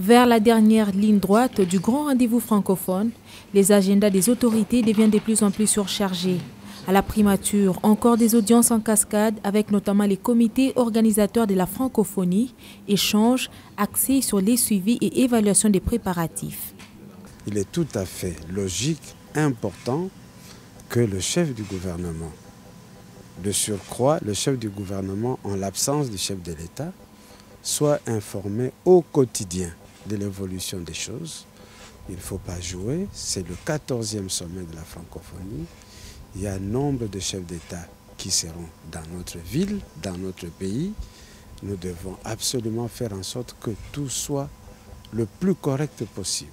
Vers la dernière ligne droite du grand rendez-vous francophone, les agendas des autorités deviennent de plus en plus surchargés. À la primature, encore des audiences en cascade avec notamment les comités organisateurs de la francophonie, échanges axés sur les suivis et évaluations des préparatifs. Il est tout à fait logique, important, que le chef du gouvernement, de surcroît, le chef du gouvernement, en l'absence du chef de l'État, soit informé au quotidien de l'évolution des choses. Il ne faut pas jouer, c'est le 14e sommet de la francophonie. Il y a un nombre de chefs d'État qui seront dans notre ville, dans notre pays. Nous devons absolument faire en sorte que tout soit le plus correct possible.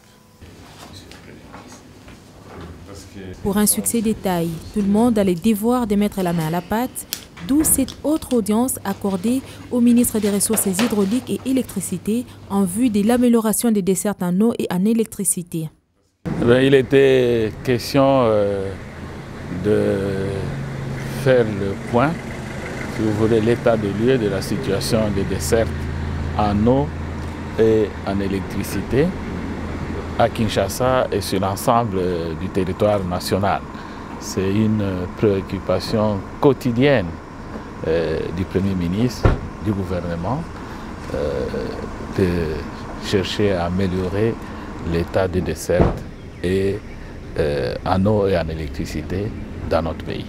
Pour un succès des tailles, tout le monde a le devoir de mettre la main à la pâte, d'où cette autre audience accordée au ministre des Ressources hydrauliques et électricité en vue de l'amélioration des dessertes en eau et en électricité. Il était question de faire le point, si vous voulez, l'état de lieu de la situation des dessertes en eau et en électricité à Kinshasa et sur l'ensemble du territoire national. C'est une préoccupation quotidienne du Premier ministre, du gouvernement, de chercher à améliorer l'état des dessertes et en eau et en électricité dans notre pays.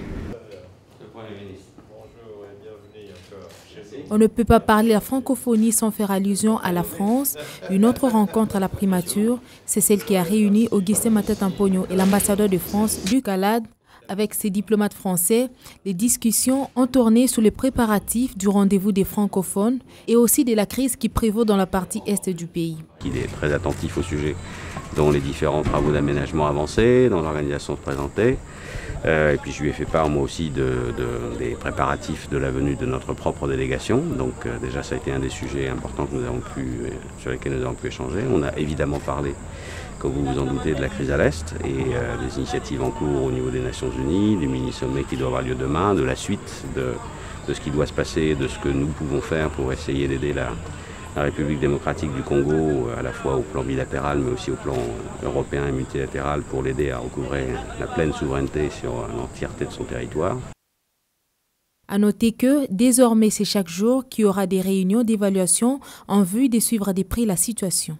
On ne peut pas parler de la francophonie sans faire allusion à la France. Une autre rencontre à la primature, c'est celle qui a réuni Augustin Matata Mponyo et l'ambassadeur de France, Luc Alade. Avec ses diplomates français, les discussions ont tourné sur les préparatifs du rendez-vous des francophones et aussi de la crise qui prévaut dans la partie est du pays. Il est très attentif au sujet dont les différents travaux d'aménagement avancés, dont l'organisation se présentait. Et puis je lui ai fait part moi aussi des préparatifs de la venue de notre propre délégation. Donc déjà ça a été un des sujets importants que sur lesquels nous avons pu échanger. On a évidemment parlé, comme vous vous en doutez, de la crise à l'Est et des initiatives en cours au niveau des Nations Unies, du mini-sommet qui doit avoir lieu demain, de la suite de ce qui doit se passer, de ce que nous pouvons faire pour essayer d'aider la République démocratique du Congo, à la fois au plan bilatéral mais aussi au plan européen et multilatéral, pour l'aider à recouvrer la pleine souveraineté sur l'entièreté de son territoire. À noter que, désormais, c'est chaque jour qu'il y aura des réunions d'évaluation en vue de suivre de près la situation.